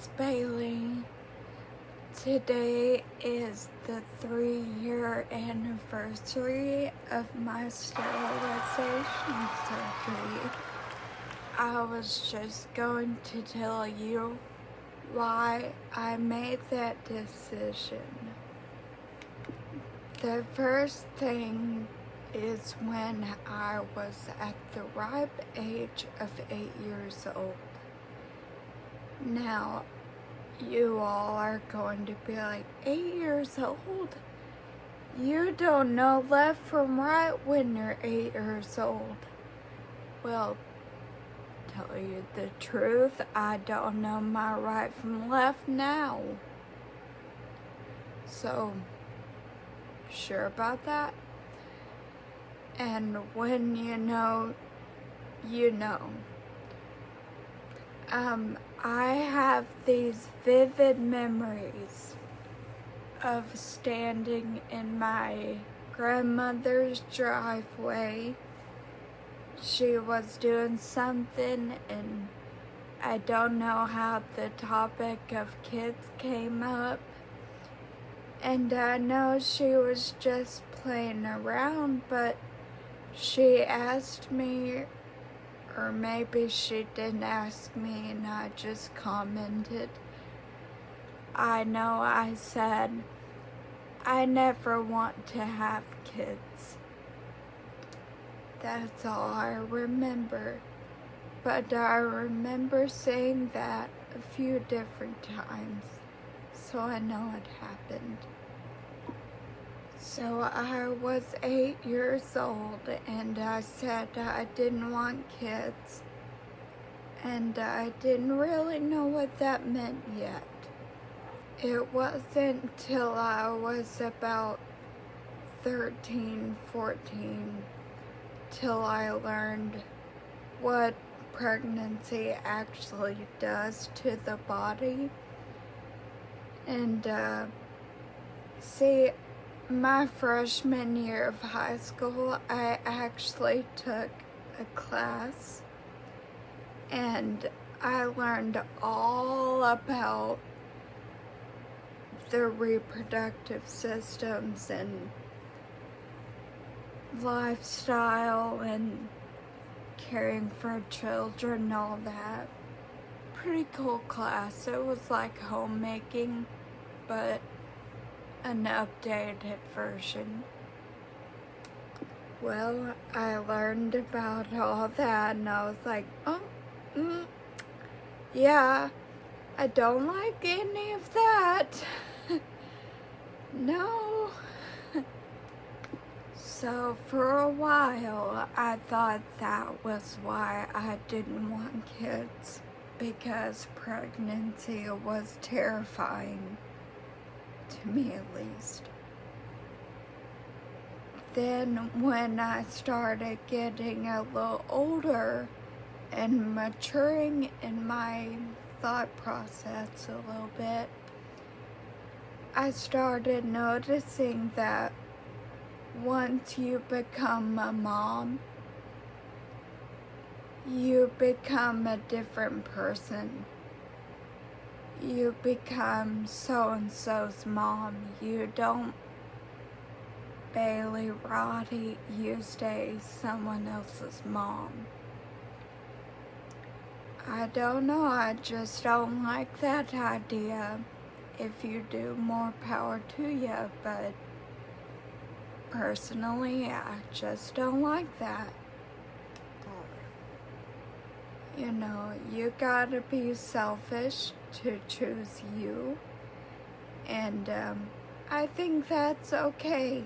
it's Bailey. Today is the 3-year anniversary of my sterilization surgery. I was just going to tell you why I made that decision. The first thing is when I was at the ripe age of 8 years old. Now, you all are going to be like, 8 years old? You don't know left from right when you're 8 years old. Well, tell you the truth, I don't know my right from left now. So, sure about that? And when you know, you know. I have these vivid memories of standing in my grandmother's driveway. She was doing something, and I don't know how the topic of kids came up. And I know she was just playing around, but she asked me, or maybe she didn't ask me and I just commented. I know I said, I never want to have kids. That's all I remember. But I remember saying that a few different times, so I know it happened. So I was 8 years old and I said I didn't want kids, and I didn't really know what that meant yet. It wasn't until I was about 13, 14 till I learned what pregnancy actually does to the body. And see, my freshman year of high school, I actually took a class and I learned all about the reproductive systems and lifestyle and caring for children and all that. Pretty cool class. It was like homemaking, but an updated version. Well, I learned about all that and I was like, yeah, I don't like any of that. No. So for a while, I thought that was why I didn't want kids, because pregnancy was terrifying. To me, at least. Then when I started getting a little older and maturing in my thought process a little bit, I started noticing that once you become a mom, you become a different person. You become so-and-so's mom. You don't Bailey Roddy, you stay someone else's mom. I don't know, I just don't like that idea. If you do, more power to you, but personally, I just don't like that. You know, you gotta be selfish to choose you, and I think that's okay.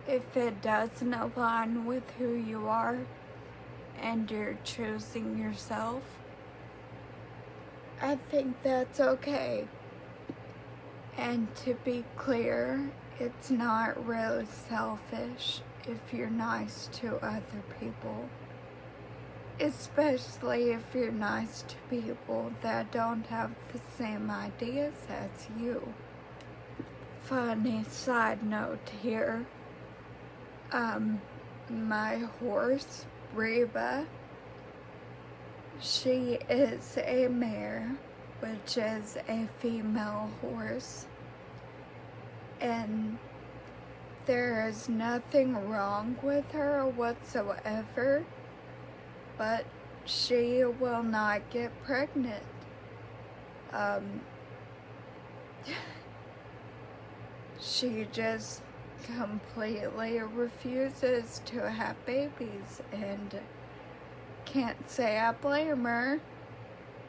If it doesn't align with who you are and you're choosing yourself, I think that's okay. And to be clear, it's not really selfish if you're nice to other people. Especially if you're nice to people that don't have the same ideas as you. Funny side note here. My horse, Reba, she is a mare, which is a female horse. And there is nothing wrong with her whatsoever, but she will not get pregnant. She just completely refuses to have babies, and can't say I blame her,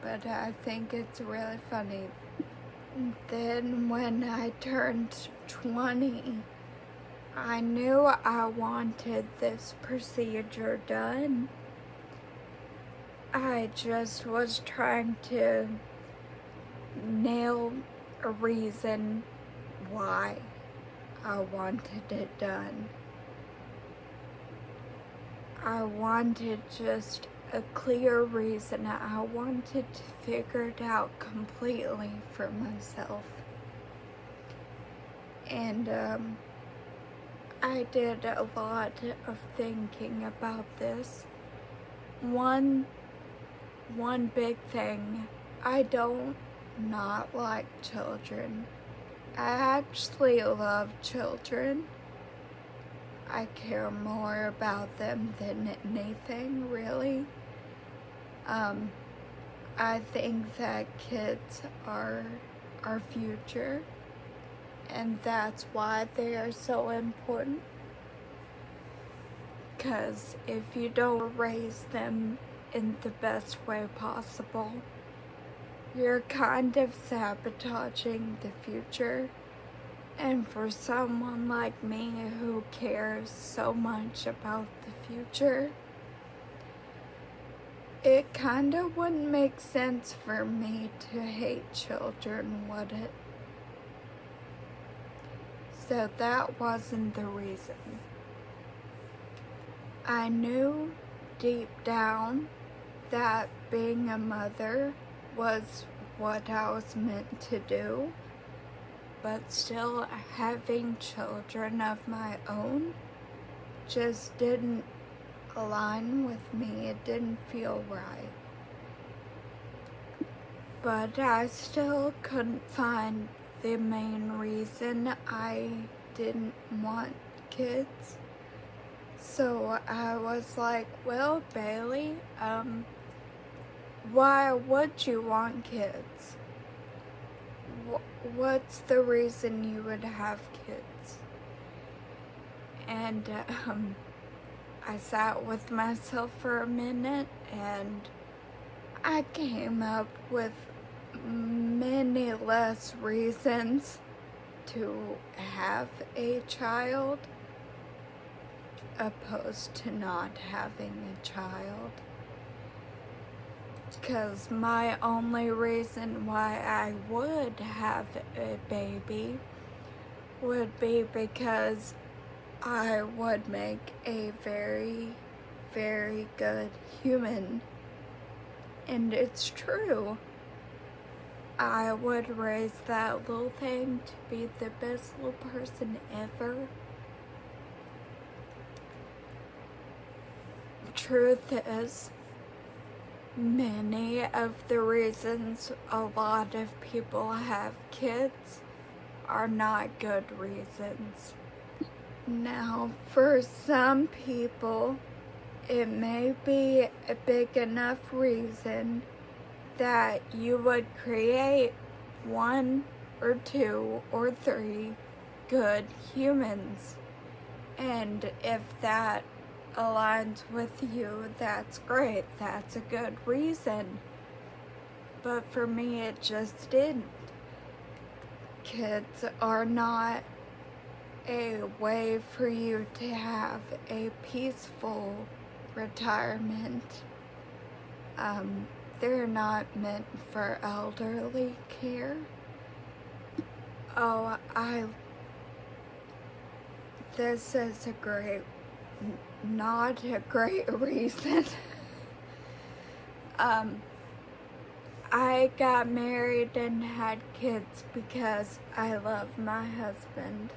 but I think it's really funny. Then when I turned 20, I knew I wanted this procedure done. I just was trying to nail a reason why I wanted it done. I wanted just a clear reason. I wanted to figure it out completely for myself. And I did a lot of thinking about this. One big thing, I don't not like children. I actually love children. I care more about them than anything, really. I think that kids are our future, and that's why they are so important. Because if you don't raise them in the best way possible, you're kind of sabotaging the future. And for someone like me who cares so much about the future, it kind of wouldn't make sense for me to hate children, would it? So that wasn't the reason. I knew deep down that being a mother was what I was meant to do, but still having children of my own just didn't align with me. It didn't feel right. But I still couldn't find the main reason I didn't want kids. So I was like, well, Bailey, why would you want kids? What's the reason you would have kids? And I sat with myself for a minute, and I came up with many less reasons to have a child opposed to not having a child. Because my only reason why I would have a baby would be because I would make a very, very good human. And it's true. I would raise that little thing to be the best little person ever. Truth is, many of the reasons a lot of people have kids are not good reasons. Now, for some people, it may be a big enough reason that you would create 1 or 2 or 3 good humans. And if that aligns with you, that's great. That's a good reason. But for me, it just didn't. Kids are not a way for you to have a peaceful retirement. They're not meant for elderly care. Oh, this is not a great reason. I got married and had kids because I love my husband.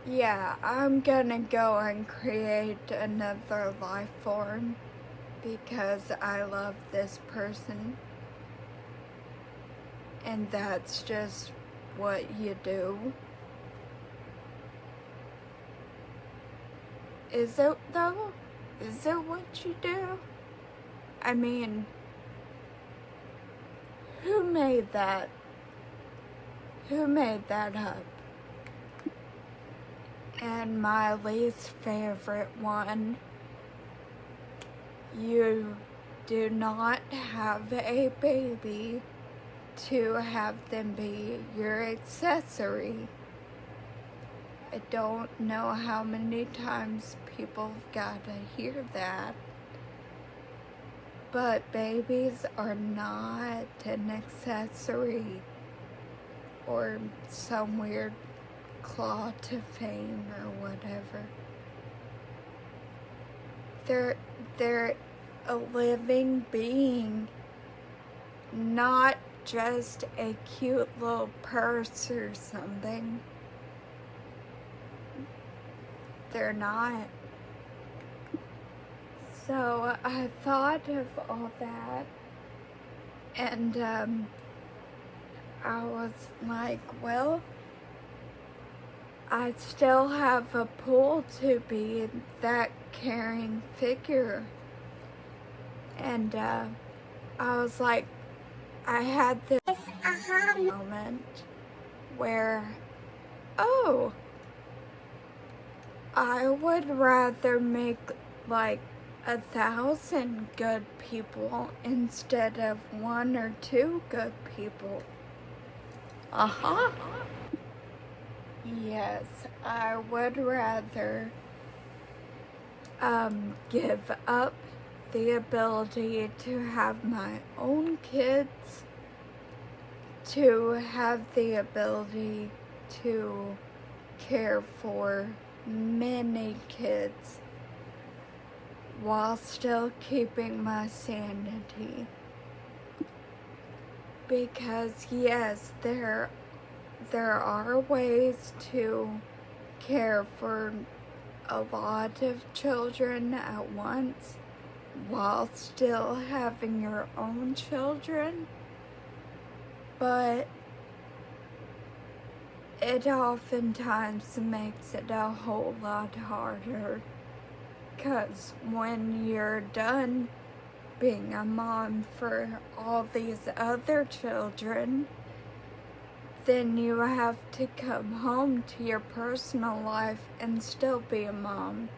Yeah, I'm gonna go and create another life form because I love this person, and that's just what you do. Is it though? Is it what you do? I mean, who made that? Who made that up? And my least favorite one, you do not have a baby to have them be your accessory. I don't know how many times people have got to hear that, but babies are not an accessory or some weird claw to fame or whatever. They're a living being, not just a cute little purse or something. They're not. So I thought of all that, and I was like, well, I still have a pull to be that caring figure. And I was like, I had this moment where, oh, I would rather make like 1,000 good people instead of 1 or 2 good people. Yes, I would rather give up the ability to have my own kids, to have the ability to care for many kids while still keeping my sanity. Because yes, there are ways to care for a lot of children at once while still having your own children, but it oftentimes makes it a whole lot harder, because when you're done being a mom for all these other children, then you have to come home to your personal life and still be a mom.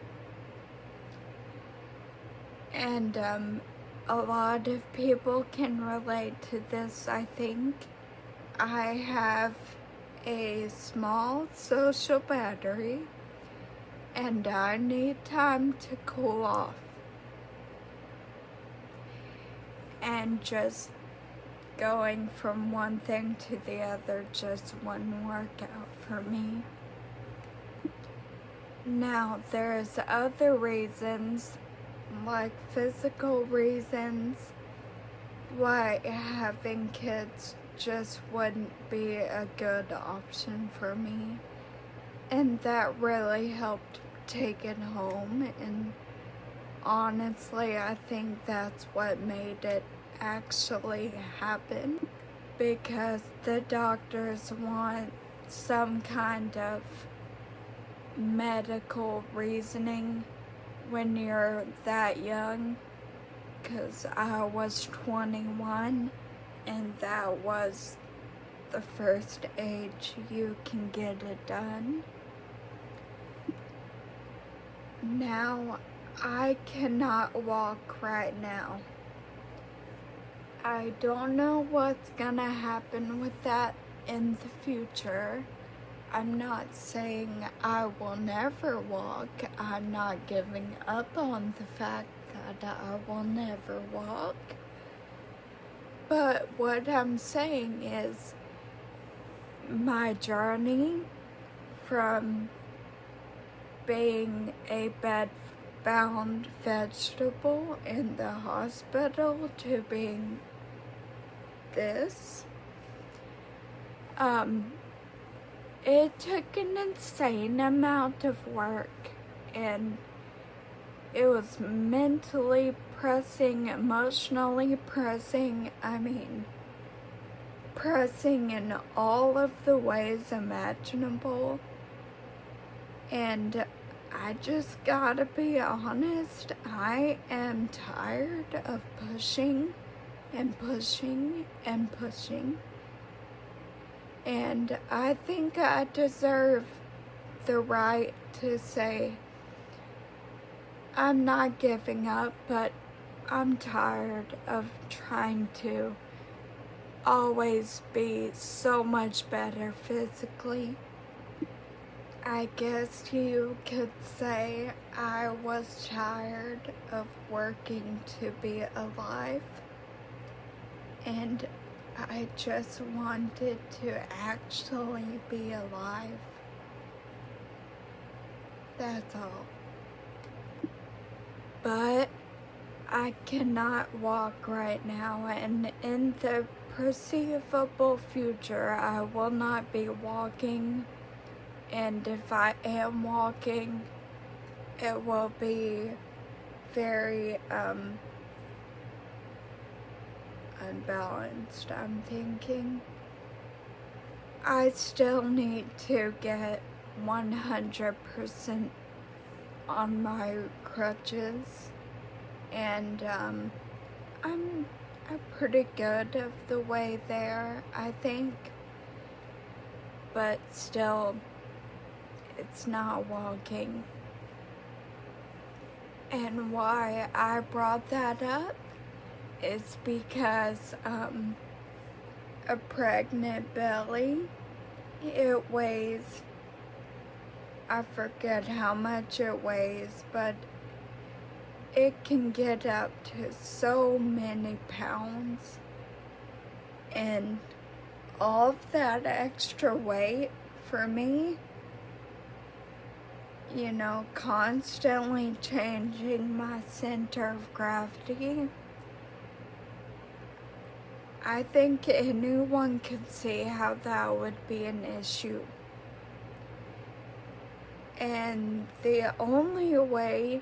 And a lot of people can relate to this, I think. I have a small social battery, and I need time to cool off. And just going from one thing to the other just wouldn't work out for me. Now, there's other reasons, like physical reasons, why having kids just wouldn't be a good option for me. And that really helped take it home, and honestly, I think that's what made it actually happen, because the doctors want some kind of medical reasoning when you're that young, because I was 21 and that was the first age you can get it done. Now, I cannot walk right now. I don't know what's gonna happen with that in the future. I'm not saying I will never walk. I'm not giving up on the fact that I will never walk. But what I'm saying is my journey from being a bed-bound vegetable in the hospital to being this, it took an insane amount of work, and It was mentally pressing, emotionally pressing. Pressing in all of the ways imaginable. And I just gotta be honest, I am tired of pushing and pushing and pushing. And I think I deserve the right to say, I'm not giving up, but I'm tired of trying to always be so much better physically. I guess you could say I was tired of working to be alive, and I just wanted to actually be alive. That's all. But I cannot walk right now, and in the foreseeable future I will not be walking. And if I am walking, it will be very unbalanced, I'm thinking. I still need to get 100% on my crutches, and I'm pretty good of the way there, I think, but still, it's not walking. And why I brought that up is because a pregnant belly, it weighs, I forget how much it weighs, but it can get up to so many pounds, and all of that extra weight for me, you know, constantly changing my center of gravity, I think anyone could see how that would be an issue. And the only way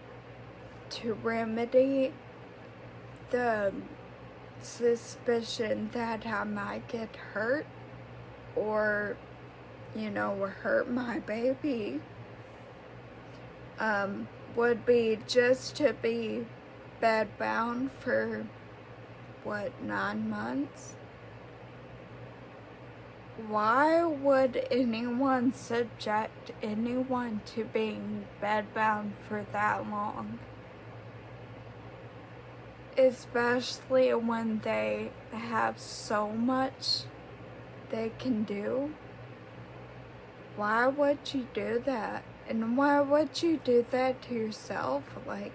to remedy the suspicion that I might get hurt or, you know, hurt my baby would be just to be bedbound for, 9 months? Why would anyone subject anyone to being bedbound for that long? Especially when they have so much they can do. Why would you do that? And why would you do that to yourself? Like,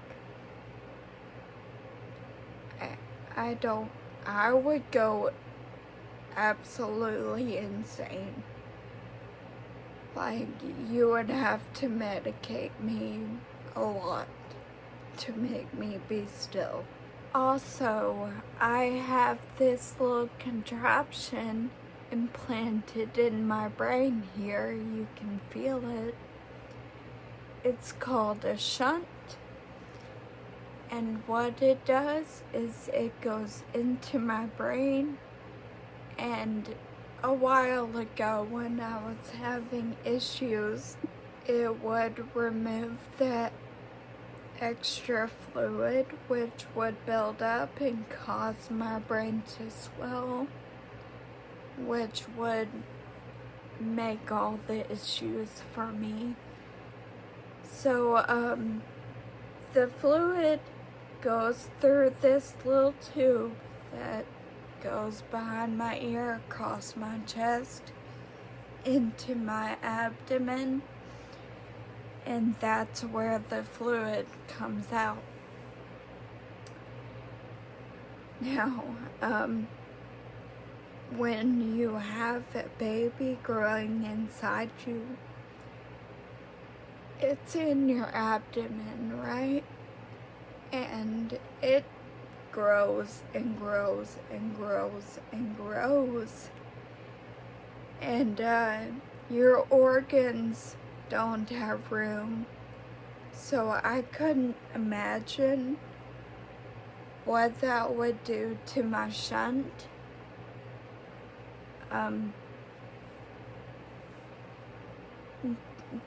I would go absolutely insane. Like, you would have to medicate me a lot to make me be still. Also, I have this little contraption implanted in my brain here. You can feel it. It's called a shunt. And what it does is it goes into my brain, and a while ago when I was having issues, it would remove that extra fluid which would build up and cause my brain to swell, which would make all the issues for me. So the fluid goes through this little tube that goes behind my ear, across my chest, into my abdomen, and that's where the fluid comes out. Now, when you have a baby growing inside you, it's in your abdomen, right? And it grows and grows and grows and grows. And your organs don't have room So I couldn't imagine what that would do to my shunt.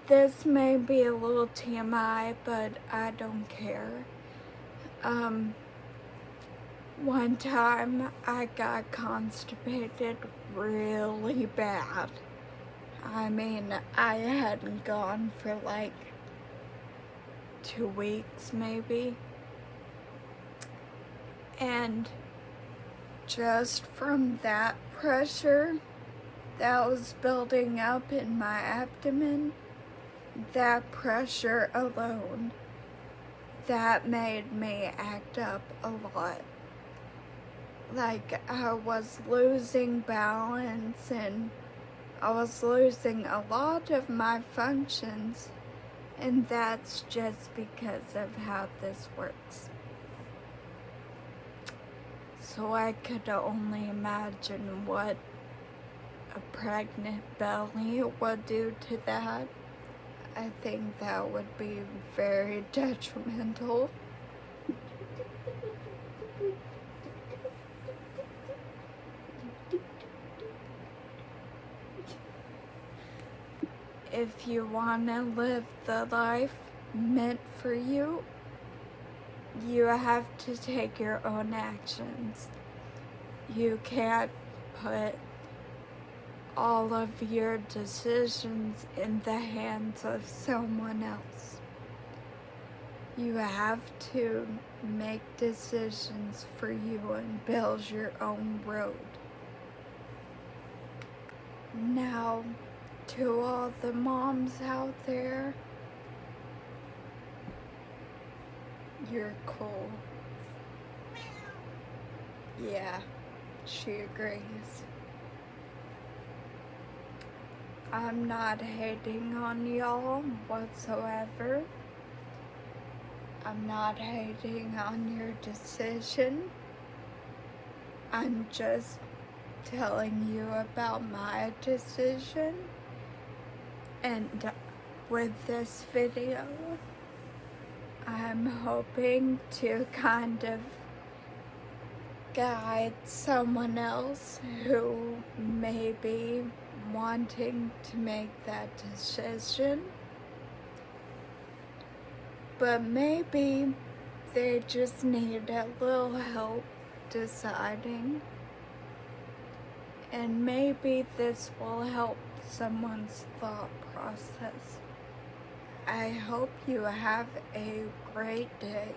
This may be a little TMI, but I don't care. One time I got constipated really bad. I mean, I hadn't gone for like 2 weeks maybe. And just from that pressure that was building up in my abdomen, that pressure alone, that made me act up a lot. Like, I was losing balance and I was losing a lot of my functions, and that's just because of how this works. So I could only imagine what a pregnant belly would do to that. I think that would be very detrimental. If you want to live the life meant for you, you have to take your own actions. You can't put all of your decisions in the hands of someone else. You have to make decisions for you and build your own road. Now, to all the moms out there, you're cool. Yeah, she agrees. I'm not hating on y'all whatsoever. I'm not hating on your decision. I'm just telling you about my decision. And with this video, I'm hoping to kind of guide someone else who may be wanting to make that decision, but maybe they just need a little help deciding, and maybe this will help someone's thought process. I hope you have a great day.